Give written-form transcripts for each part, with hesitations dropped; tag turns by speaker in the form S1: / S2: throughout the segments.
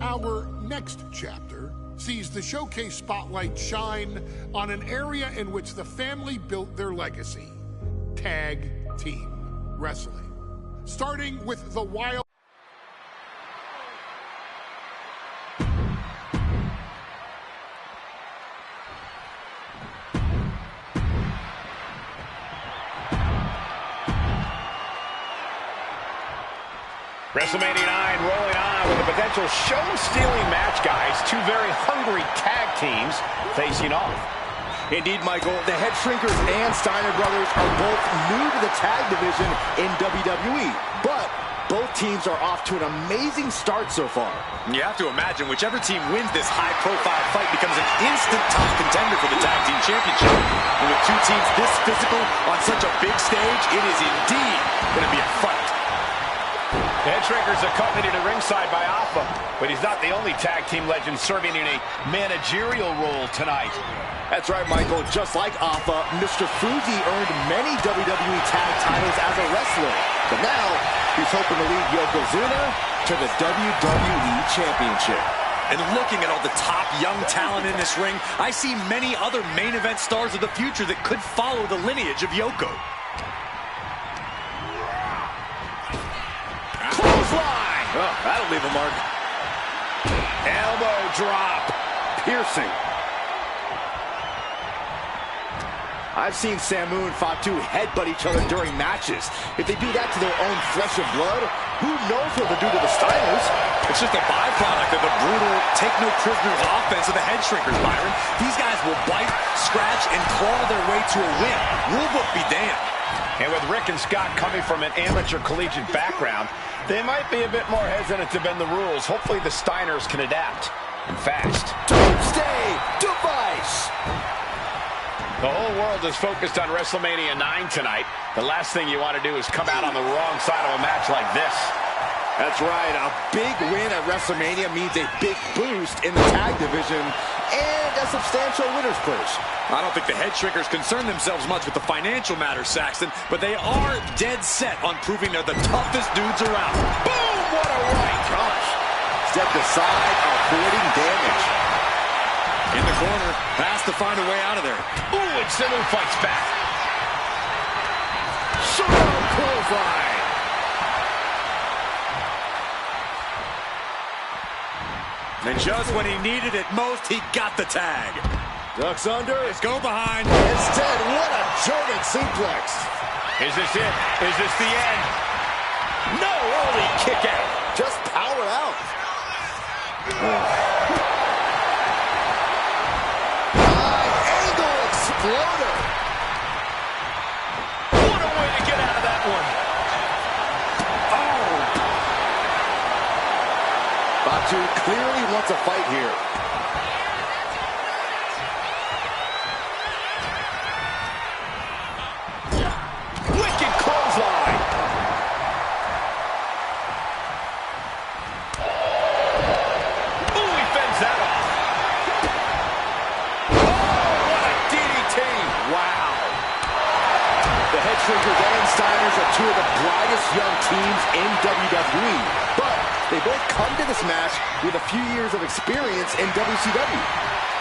S1: Our next chapter sees the showcase spotlight shine on an area in which the family built their legacy: tag team wrestling. Starting with the Wild.
S2: WrestleMania 9 rolling on with a potential show-stealing match, guys. Two very hungry tag teams facing off.
S3: Indeed, Michael, the Head Shrinkers and Steiner brothers are both new to the tag division in WWE, but both teams are off to an amazing start so far.
S4: You have to imagine whichever team wins this high-profile fight becomes an instant top contender for the Tag Team Championship. And with two teams this physical on such a big stage, it is indeed going to be a fight.
S2: The Head Shrinkers accompanied at ringside by Alpha, but he's not the only tag team legend serving in a managerial role tonight.
S3: That's right, Michael. Just like Alpha, Mr. Fuji earned many WWE tag titles as a wrestler. But now, he's hoping to lead Yokozuna to the WWE Championship.
S4: And looking at all the top young talent in this ring, I see many other main event stars of the future that could follow the lineage of Yoko.
S2: Clothesline!
S4: Oh, that'll leave a mark.
S2: Elbow drop.
S3: Piercing. I've seen Samu and Fatu headbutt each other during matches. If they do that to their own flesh and blood, who knows what they'll do to the Steiners?
S4: It's just a byproduct of the brutal take-no-prisoners offense of the Head Shrinkers, Byron. These guys will bite, scratch, and claw their way to a win. Rulebook be damned.
S2: And with Rick and Scott coming from an amateur collegiate background, they might be a bit more hesitant to bend the rules. Hopefully the Steiners can adapt, and fast.
S3: Doomsday device!
S2: The whole world is focused on WrestleMania 9 tonight. The last thing you want to do is come out on the wrong side of a match like this.
S3: That's right. A big win at WrestleMania means a big boost in the tag division and a substantial winner's purse.
S4: I don't think the Head Shrinkers concern themselves much with the financial matters, Saxton, but they are dead set on proving they're the toughest dudes around.
S2: Boom! What a right!
S3: Gosh. Stepped aside, avoiding damage.
S4: In the corner, has to find a way out of there.
S2: Ooh, and Samu fights back.
S3: Solo clothesline.
S4: And just when he needed it most, he got the tag.
S3: Ducks under.
S4: Let's go behind.
S3: Instead, what a German suplex.
S2: Is this it? Is this the end? No, early kick out.
S3: Just power out. Exploder.
S2: What a way to get out of that one. Oh.
S3: Fatu clearly wants a fight here.
S2: Wicked clothesline. Ooh, he fends that off.
S3: Wow. The Head Shrinkers and Steiners are two of the brightest young teams in WWE, but they both come to this match with a few years of experience in WCW.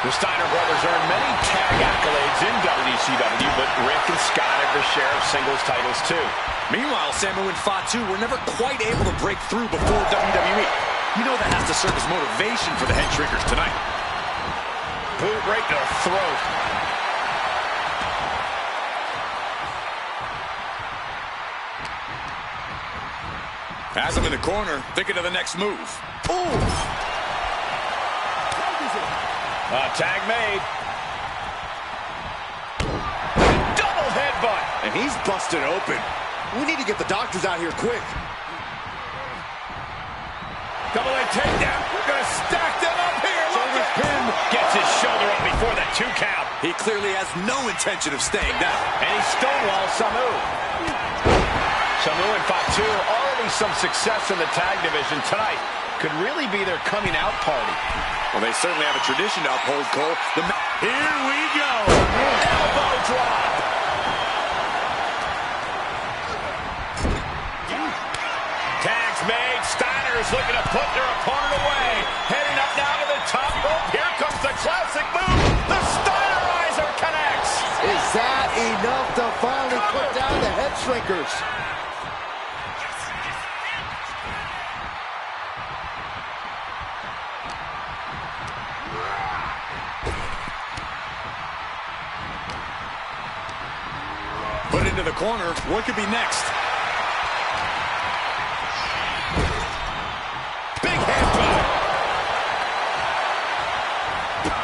S2: The Steiner brothers earned many tag accolades in WCW, but Rick and Scott have their share of singles titles too.
S4: Meanwhile, Samu and Fatu were never quite able to break through before WWE. You know that has to serve as motivation for the Head Shrinkers tonight.
S2: Boot right to the throat.
S4: Has him in the corner, thinking of the next move.
S3: Ooh!
S2: Tag made. Double headbutt.
S3: And he's busted open. We need to get the doctors out here quick.
S2: Double leg takedown. We're going to stack them up here. Look at him. Gets his shoulder up before that 2 count.
S4: He clearly has no intention of staying down.
S2: And he stonewalls Samu. Samu and Fatu, already some success in the tag division tonight. Could really be their coming out party.
S4: Well, they certainly have a tradition to uphold, Cole. Here we go.
S2: Elbow drop. Tags made. Steiner's looking to put their opponent away. Head
S3: shrinkers.
S4: Put into the corner. What could be next? Big hand drop.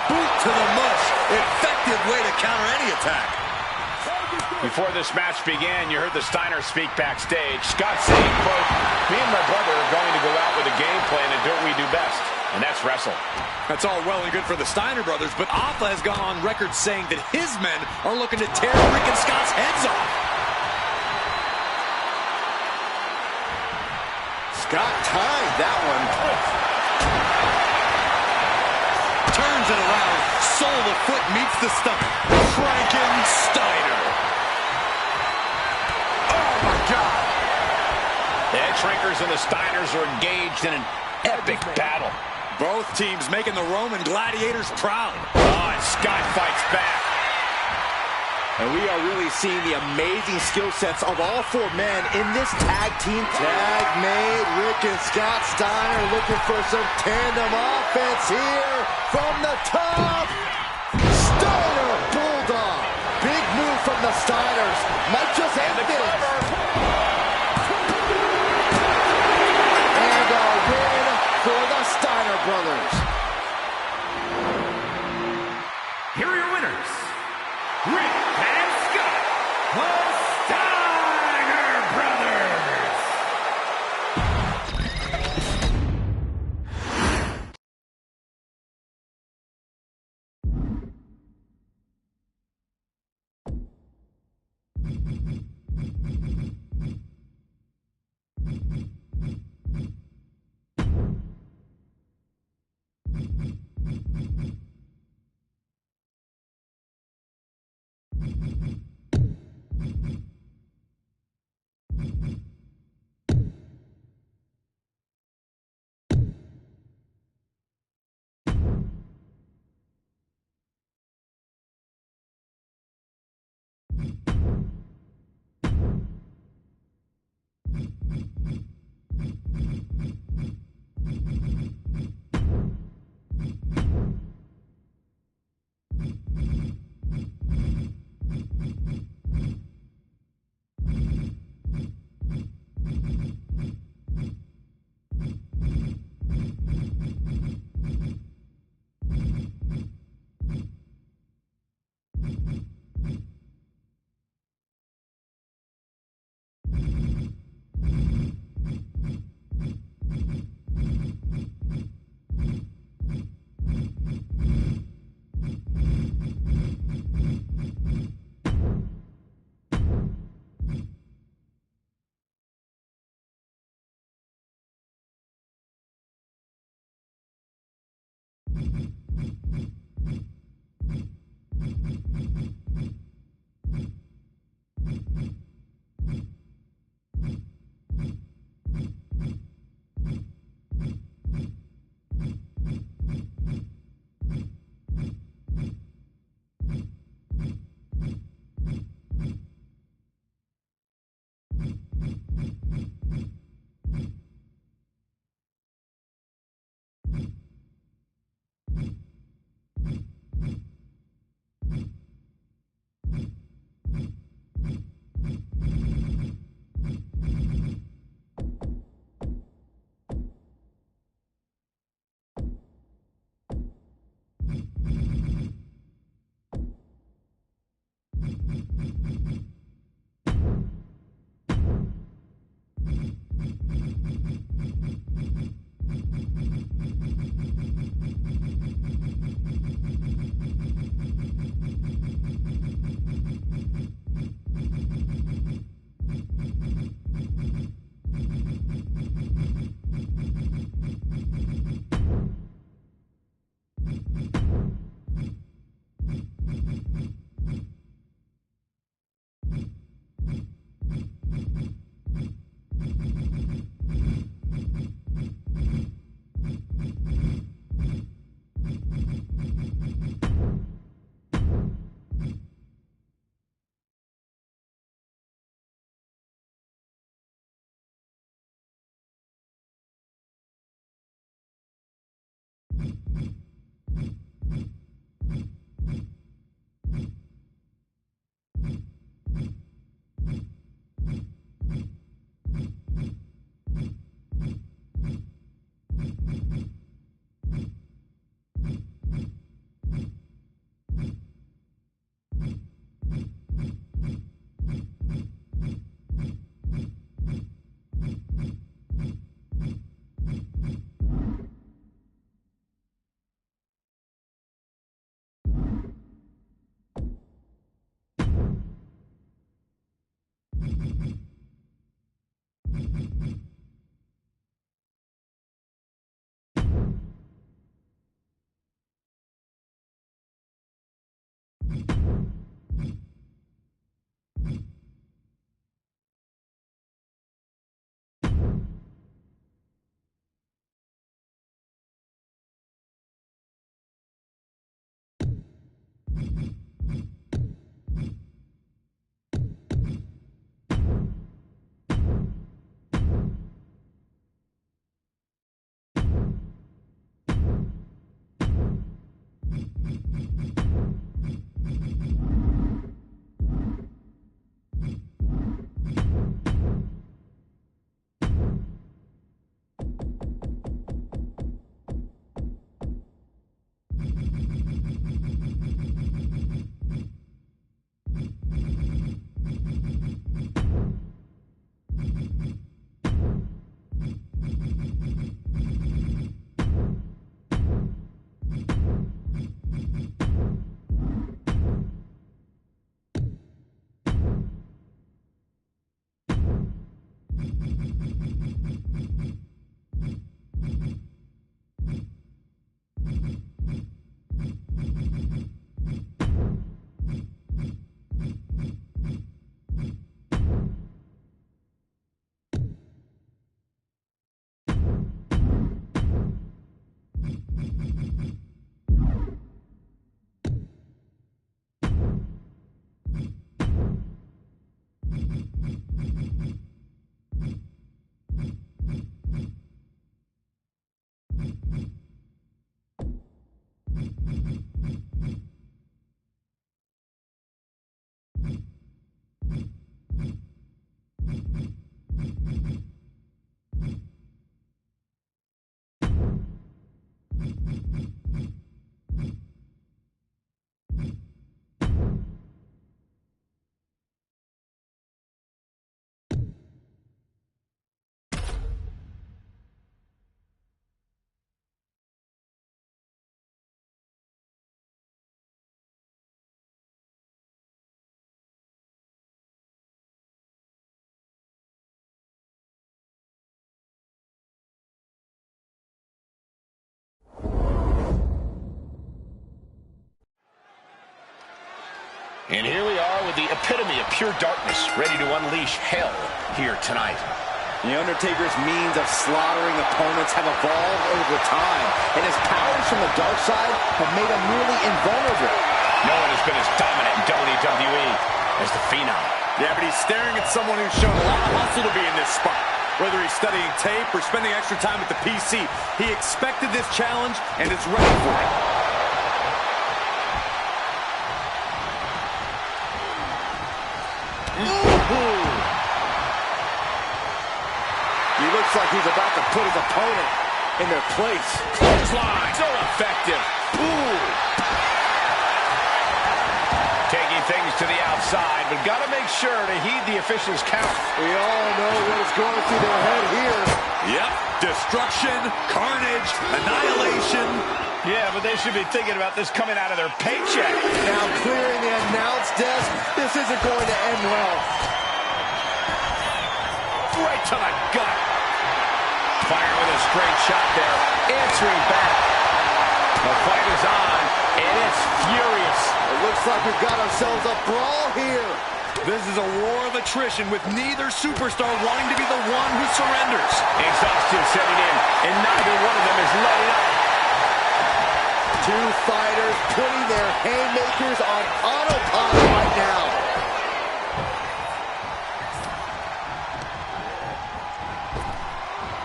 S4: Boot to the mush. Effective way to counter any attack.
S2: Before this match began, you heard the Steiners speak backstage. Scott saying, quote, "Me and my brother are going to go out with a game plan and do what we do best, and that's wrestle."
S4: That's all well and good for the Steiner brothers, but Alpha has gone on record saying that his men are looking to tear Rick and Scott's heads off.
S3: Scott timed that one.
S4: Turns it around. Sole of foot meets the stomach. Frankensteiner. Oh, my God.
S2: The head shrinkers and the Steiners are engaged in an epic battle.
S4: Both teams making the Roman gladiators proud.
S2: Oh, and Scott fights back.
S3: And we are really seeing the amazing skill sets of all four men in this tag team. Tag made. Rick and Scott Steiner looking for some tandem offense here from the top. Steiner Bulldog. Big move from the Steiners. Might just end this. And a win for the Steiner brothers.
S5: Here are your winners, Rick and Scott, the Steiner Brothers.
S2: And here we are with the epitome of pure darkness, ready to unleash hell here tonight.
S3: The Undertaker's means of slaughtering opponents have evolved over time, and his powers from the dark side have made him nearly invulnerable.
S2: No one has been as dominant in WWE as the Phenom.
S4: Yeah, but he's staring at someone who's shown a lot of hustle to be in this spot. Whether he's studying tape or spending extra time at the PC, he expected this challenge and is ready for it.
S3: He looks like he's about to put his opponent in their place.
S2: Clothesline, so effective. Ooh. Taking things to the outside, but got to make sure to heed the official's count.
S3: We all know what is going through their head here.
S4: Yep, destruction, carnage, annihilation.
S2: Yeah, but they should be thinking about this coming out of their paycheck.
S3: Now clearing the announce desk, this isn't going to end well.
S2: Right to the gut. Fire with a straight shot there. Answering back. The fight is on, and it's furious.
S3: It looks like we've got ourselves a brawl here.
S4: This is a war of attrition with neither superstar wanting to be the one who surrenders.
S2: Exhaustion setting in, and neither one of them is letting up.
S3: Two fighters putting their haymakers on autopilot right now.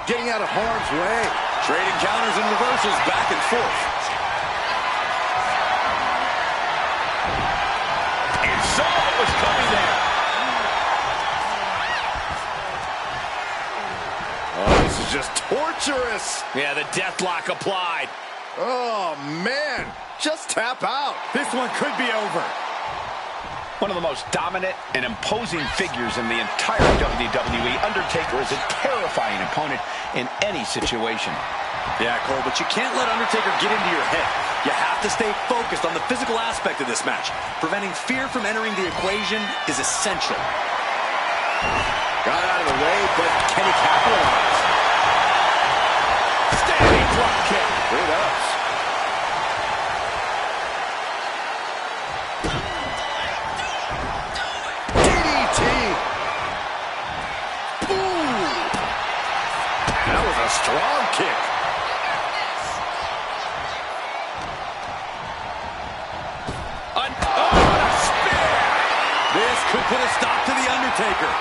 S3: Getting out of harm's way.
S4: Trading counters and reversals back and forth.
S2: And saw what was coming there.
S3: Oh, this is just torturous.
S2: Yeah, the deathlock applied.
S3: Oh, man. Just tap out.
S4: This one could be over.
S2: One of the most dominant and imposing figures in the entire WWE, Undertaker is a terrifying opponent in any situation.
S4: Yeah, Cole, but you can't let Undertaker get into your head. You have to stay focused on the physical aspect of this match. Preventing fear from entering the equation is essential.
S3: Got out of the way, but can he capitalize?
S2: Standing drop kick.
S3: Here it is. DDT. Ooh. That was a strong kick.
S2: What a spear!
S4: This could put a stop to The Undertaker.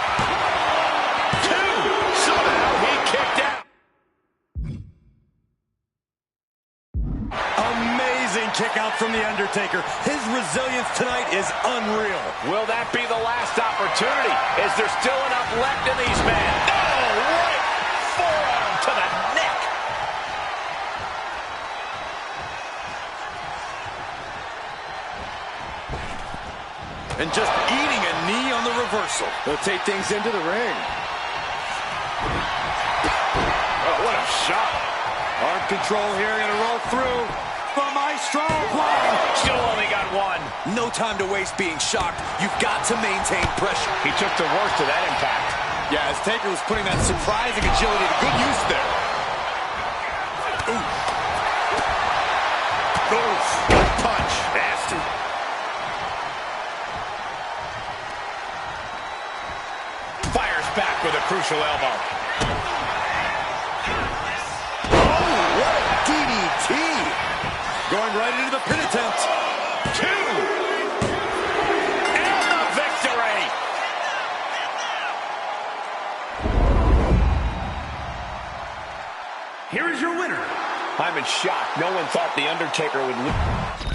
S2: Two! Somehow he kicked out.
S4: Amazing kick out from The Undertaker. His resilience tonight is unreal.
S2: Will that be the last opportunity? Is there still enough left in these men? Oh, right! Forearm to the neck!
S4: And just eating a knee on the reversal.
S3: They'll take things into the ring.
S2: Oh, what a shot!
S4: Arm control here, gonna roll through. The Maestro play.
S2: Still only got one.
S4: No time to waste being shocked. You've got to maintain pressure.
S2: He took the worst of that impact.
S4: Yeah, as Taker was putting that surprising agility to good use there. Ooh.
S2: Oof. Punch. Nasty. Fires back with a crucial elbow.
S3: Oh, what a DDT.
S4: Going right into the pin attempt.
S2: Two. And the victory.
S5: Here is your winner.
S2: I'm in shock. No one thought The Undertaker would lose.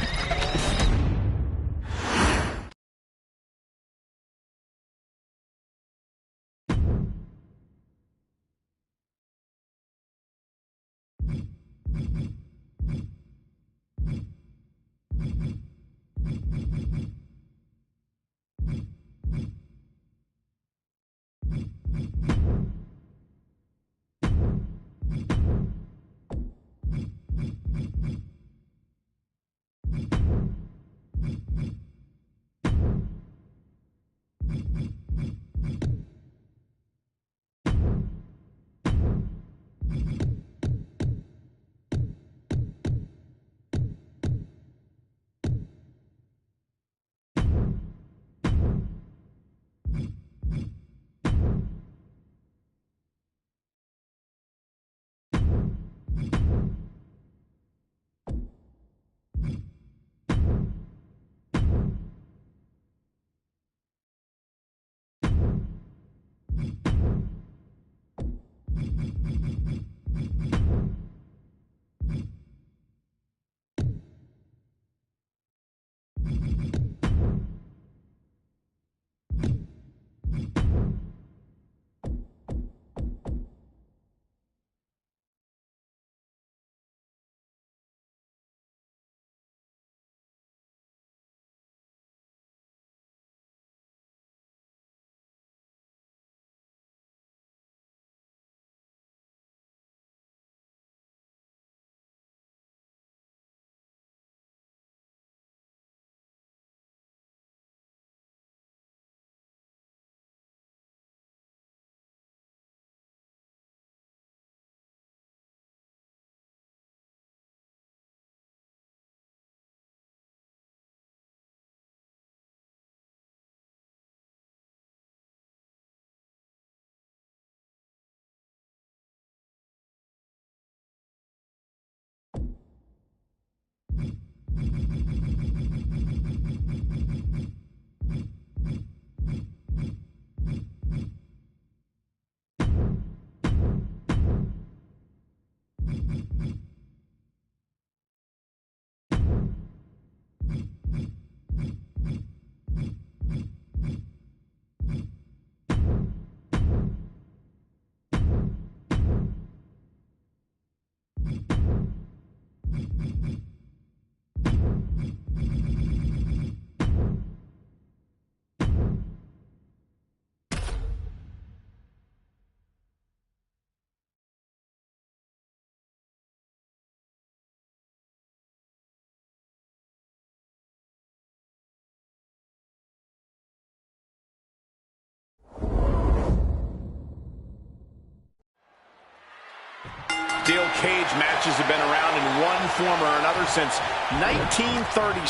S2: Steel cage matches have been around in one form or another since 1936,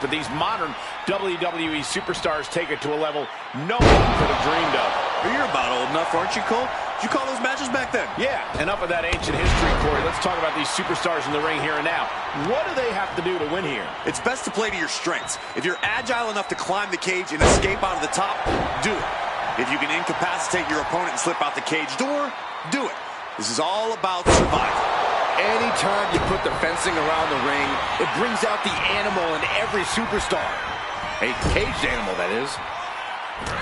S2: but these modern WWE superstars take it to a level no one could have dreamed of.
S4: Well, you're about old enough, aren't you, Cole? Did you call those matches back then?
S2: Yeah, enough of that ancient history, Corey. Let's talk about these superstars in the ring here and now. What do they have to do to win here?
S4: It's best to play to your strengths. If you're agile enough to climb the cage and escape out of the top, do it. If you can incapacitate your opponent and slip out the cage door, do it. This is all about survival.
S3: Anytime you put the fencing around the ring, it brings out the animal in every superstar. A caged animal, that is.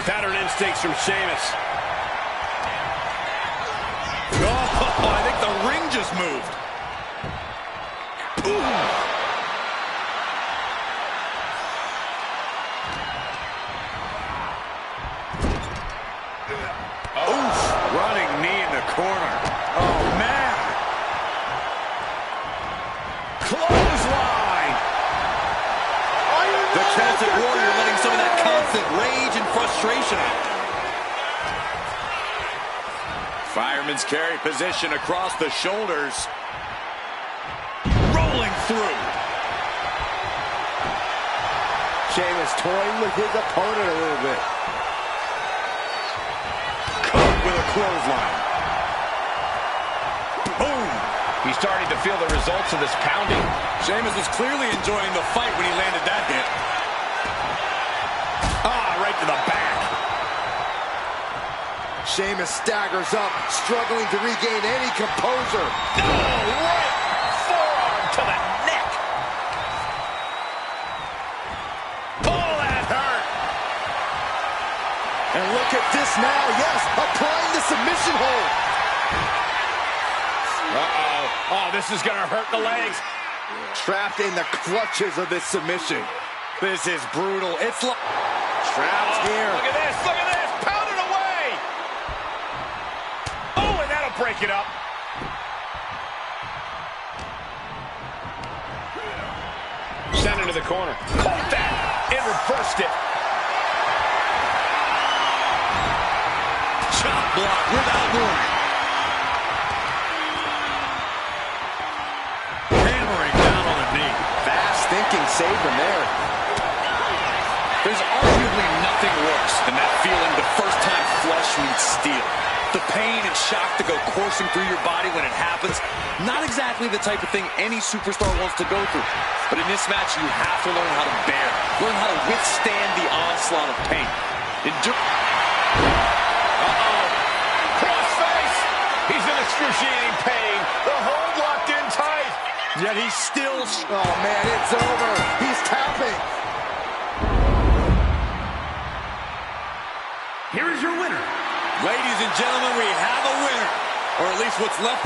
S2: Pattern instincts from Sheamus.
S4: Oh, I think the ring just moved. Ooh. Oof. Running knee in the corner. Oh, man. Clothesline. The Celtic Warrior letting some of that constant rage and frustration out. Fireman's carry position across the shoulders. Rolling through.
S3: Sheamus toying with his opponent a little bit.
S4: Caught with a clothesline. Boom.
S2: He's starting to feel the results of this pounding.
S4: Sheamus was clearly enjoying the fight when he landed that hit. Ah, right to the back.
S3: Sheamus staggers up, struggling to regain any composure.
S2: Oh, right forearm to the neck. Oh, that hurt.
S3: And look at this now, yes, applying the submission hold.
S2: Uh-oh. Oh, this is going to hurt the legs.
S3: Trapped in the clutches of this submission.
S4: This is brutal. It's trapped here.
S2: Look at this, look at this. Pound it away. Oh, and that'll break it up. Sent into the corner. Caught that. It reversed it.
S4: Chop block without warning. Hammering down on the knee.
S3: Fast thinking saved him there.
S4: There's arguably nothing worse than that feeling the first time flesh meets steel. The pain and shock to go coursing through your body when it happens. Not exactly the type of thing any superstar wants to go through. But in this match, you have to learn how to bear. Learn how to withstand the onslaught of pain.
S2: Uh-oh. Crossface. He's in excruciating pain. The hold locked in tight.
S4: Yet he's still...
S3: Oh, man, it's over. He's tapping.
S5: Here is your winner.
S4: Ladies and gentlemen, we have a winner. Or at least what's left.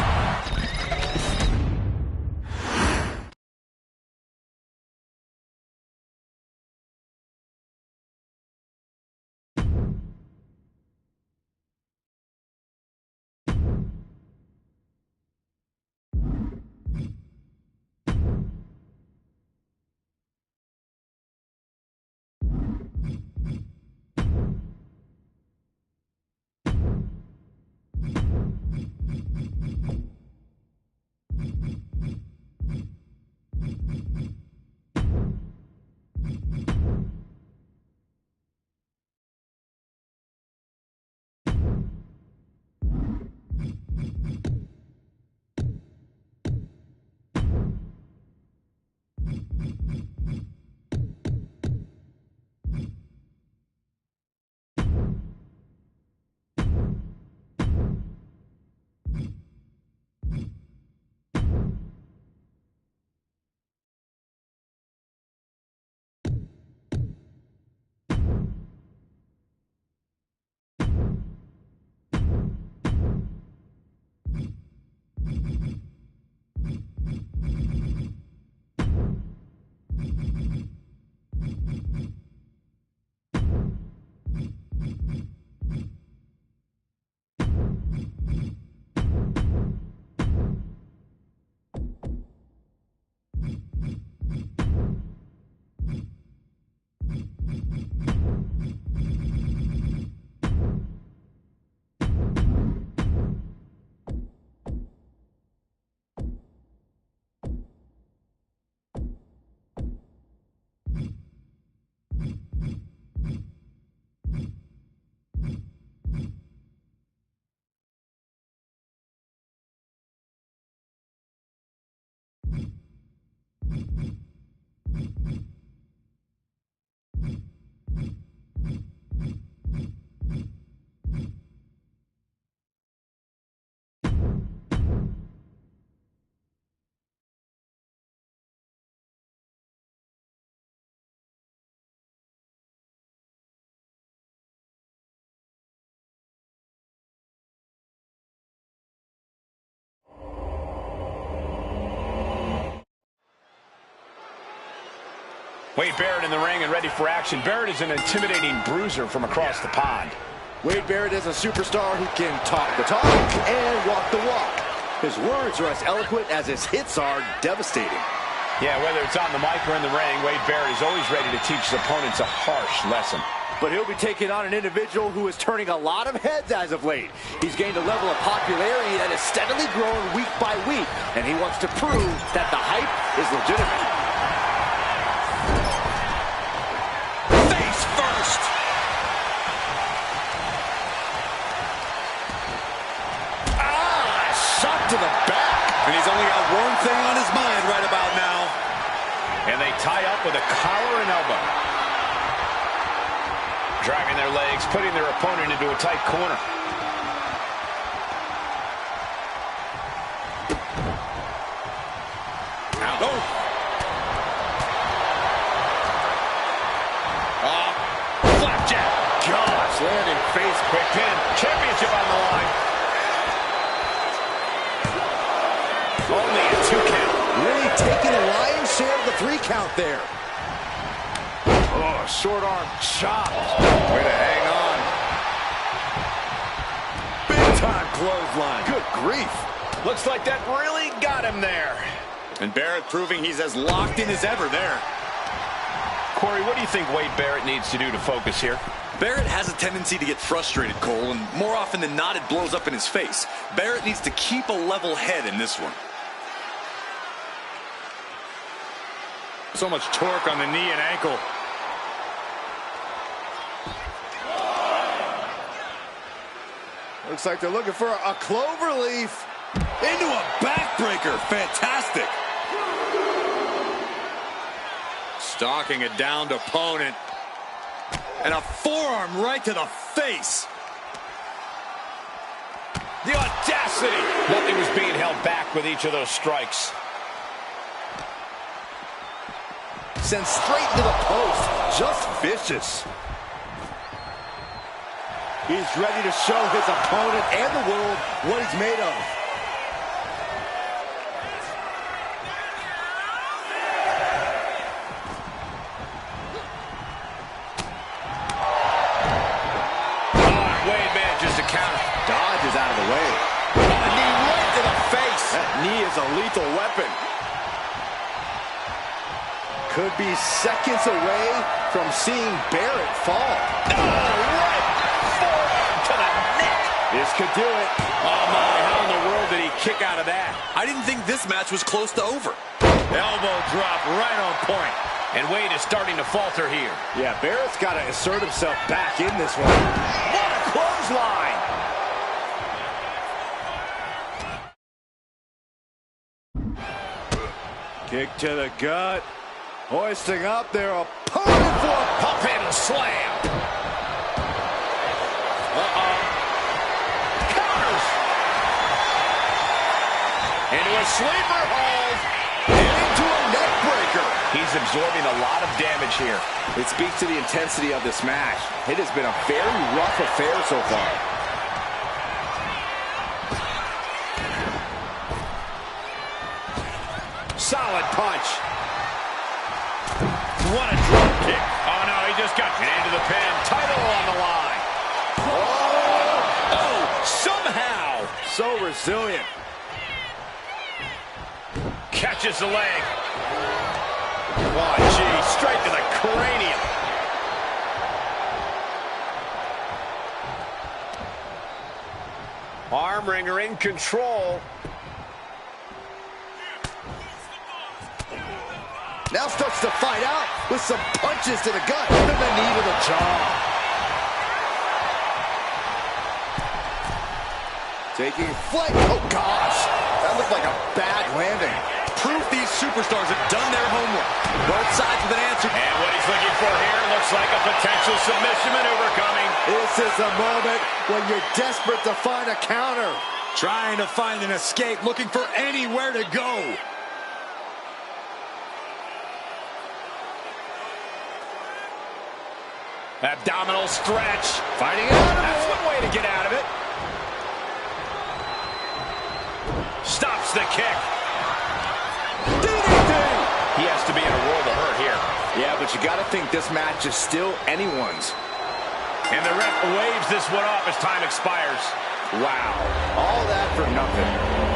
S2: Wade Barrett in the ring and ready for action. Barrett is an intimidating bruiser from across the pond.
S3: Wade Barrett is a superstar who can talk the talk and walk the walk. His words are as eloquent as his hits are devastating.
S2: Yeah, whether it's on the mic or in the ring, Wade Barrett is always ready to teach his opponents a harsh lesson.
S3: But he'll be taking on an individual who is turning a lot of heads as of late. He's gained a level of popularity that is steadily growing week by week, and he wants to prove that the hype is legitimate.
S4: Face first.
S3: Shot to the back.
S4: And he's only got one thing on his mind right about now.
S2: And they tie up with a collar and elbow. Driving their legs, putting their opponent into a tight corner.
S4: Now go.
S2: Flapjack.
S3: Gosh, landing face.
S2: Quick pin. Championship on the line. Only a 2 count.
S3: Really taking the lion's share of the 3 count there. Oh, short arm chop.
S4: Way to hang on.
S3: Big time clothesline. Good grief.
S2: Looks like that really got him there.
S4: And Barrett proving he's as locked in as ever there.
S2: Corey, what do you think Wade Barrett needs to do to focus here?
S4: Barrett has a tendency to get frustrated, Cole, and more often than not, it blows up in his face. Barrett needs to keep a level head in this one. So much torque on the knee and ankle.
S3: Looks like they're looking for a clover leaf.
S4: Into a backbreaker. Fantastic. Stalking a downed opponent. And a forearm right to the face.
S2: The audacity. Nothing was being held back with each of those strikes.
S3: Sent straight into the post. Just vicious. He's ready to show his opponent and the world what he's made of.
S2: Wade manages to counter.
S3: Dodges out of the way.
S2: A knee right to the face.
S3: That knee is a lethal weapon. Could be seconds away from seeing Barrett fall.
S2: Right forearm to the neck.
S3: This could do it.
S2: Oh my, how in the world did he kick out of that?
S4: I didn't think this match was close to over.
S2: Elbow drop right on point. And Wade is starting to falter here.
S3: Yeah, Barrett's got to assert himself back in this one.
S2: What a clothesline.
S3: Kick to the gut. Hoisting up their opponent for a
S2: Pump handle slam. Counters. Into a sleeper hold.
S3: into a neck breaker.
S2: He's absorbing a lot of damage here.
S3: It speaks to the intensity of this match. It has been a very rough affair so far.
S2: Solid punch. What a drop kick. Oh, no, he just got into the pin. Title on the line. Oh, somehow.
S3: So resilient.
S2: Catches the leg. Oh, gee, straight to the cranium. Arm wringer in control.
S3: Now starts to fight out with some punches to the gut and the knee to the jaw. Taking flight. Oh, gosh. That looked like a bad landing.
S4: Proof these superstars have done their homework. Both sides with an answer.
S2: And what he's looking for here looks like a potential submission maneuver coming.
S3: This is a moment when you're desperate to find a counter.
S4: Trying to find an escape, looking for anywhere to go.
S2: Abdominal stretch.
S3: Fighting out of
S2: That's
S3: it.
S2: one way to get out of it. Stops the kick.
S3: DDT.
S2: He has to be in a world of hurt here.
S3: Yeah, but but you got to think this match is still anyone's.
S2: And the ref waves this one off as time expires.
S3: Wow, all that for nothing.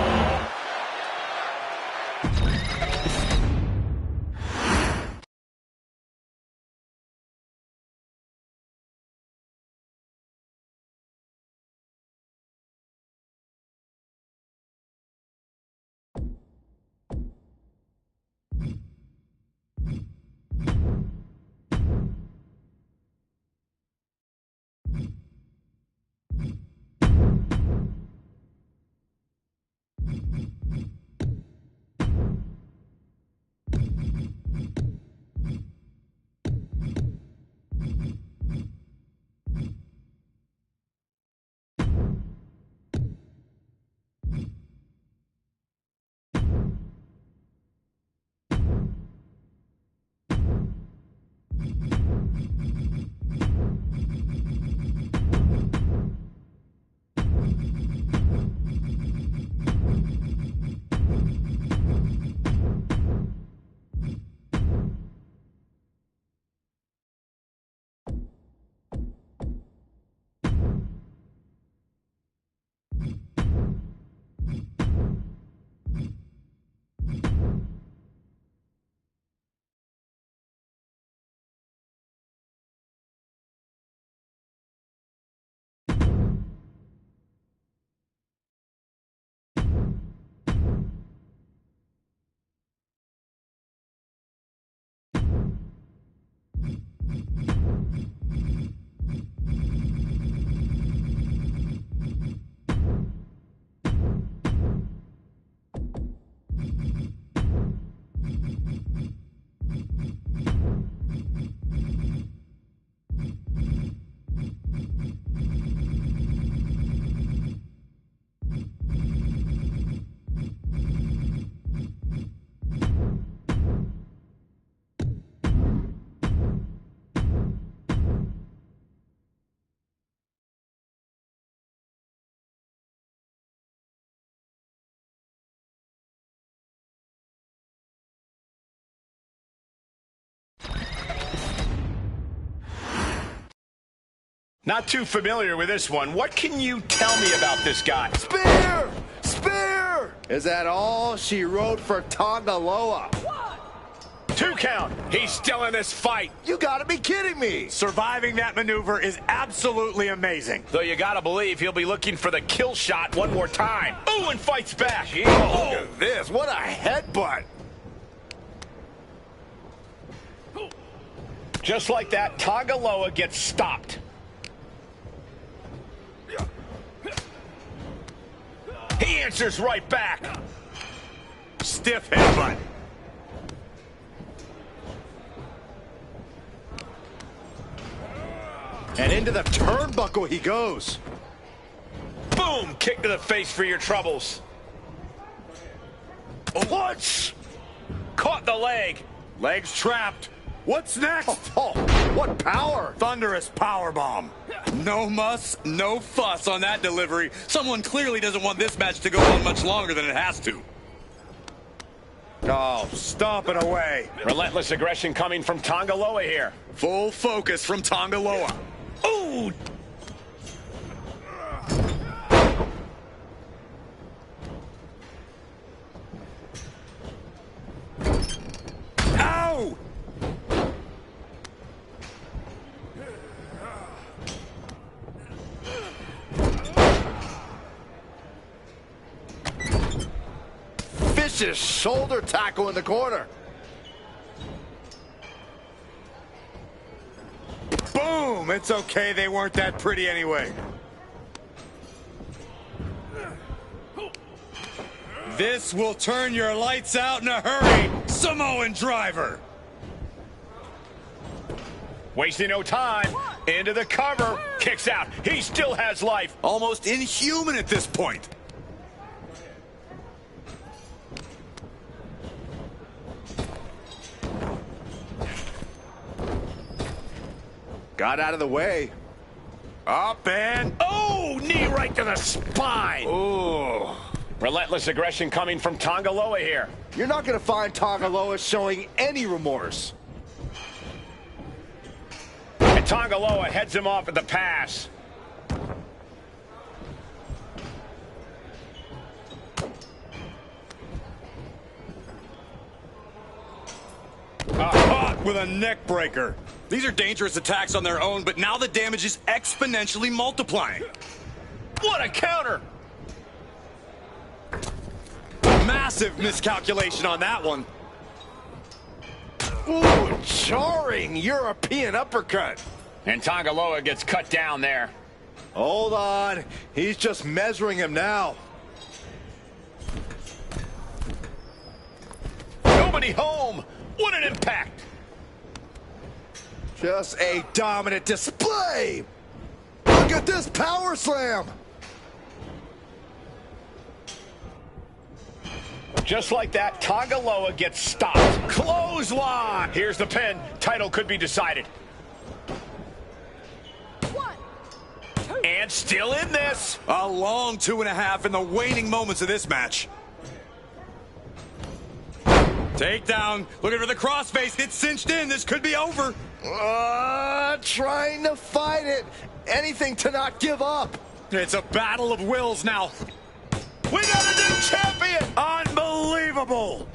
S2: Not too familiar with this one. What can you tell me about this guy?
S3: Spear! Spear! Is that all she wrote for Tongaloa?
S2: 2 count. He's still in this fight.
S3: You gotta be kidding me!
S4: Surviving that maneuver is absolutely amazing.
S2: Though you gotta believe he'll be looking for the kill shot one more time. Ooh, and fights back.
S3: Look at this. What a headbutt!
S2: Just like that, Tongaloa gets stopped. He answers right back.
S4: Stiff headbutt.
S3: And into the turnbuckle he goes.
S2: Boom! Kick to the face for your troubles. Punch! Caught the leg.
S4: Legs trapped. What's next?
S3: Oh, what power!
S4: Thunderous powerbomb. No muss, no fuss on that delivery. Someone clearly doesn't want this match to go on much longer than it has to. Oh, stomping away.
S2: Relentless aggression coming from Tongaloa here.
S4: Full focus from Tongaloa.
S2: Ooh!
S4: Ow!
S3: Vicious shoulder tackle in the corner.
S4: Boom! It's okay, they weren't that pretty anyway. This will turn your lights out in a hurry, Samoan driver.
S2: Wasting no time. Into the cover. Kicks out. He still has life.
S4: Almost inhuman at this point.
S3: Got out of the way.
S4: Up and...
S2: Oh, knee right to the spine.
S4: Ooh.
S2: Relentless aggression coming from Tongaloa here.
S3: You're not going to find Tongaloa showing any remorse.
S2: Tangaloa heads him off at the pass.
S4: Caught with a neck breaker. These are dangerous attacks on their own, but now the damage is exponentially multiplying.
S2: What a counter!
S4: Massive miscalculation on that one.
S3: Ooh, jarring European uppercut.
S2: And Tangaloa gets cut down there.
S3: Hold on. He's just measuring him now.
S2: Nobody home. What an impact.
S3: Just a dominant display. Look at this power slam.
S2: Just like that, Tangaloa gets stopped. Clothesline. Here's the pin. Title could be decided.
S6: 1, 2.
S2: And still in this.
S4: A long 2.5 in the waning moments of this match. Takedown. Looking for the crossface. It's cinched in. This could be over.
S3: Trying to fight it. Anything to not give up.
S4: It's a battle of wills now.
S2: We got a new champion.
S4: Unbelievable.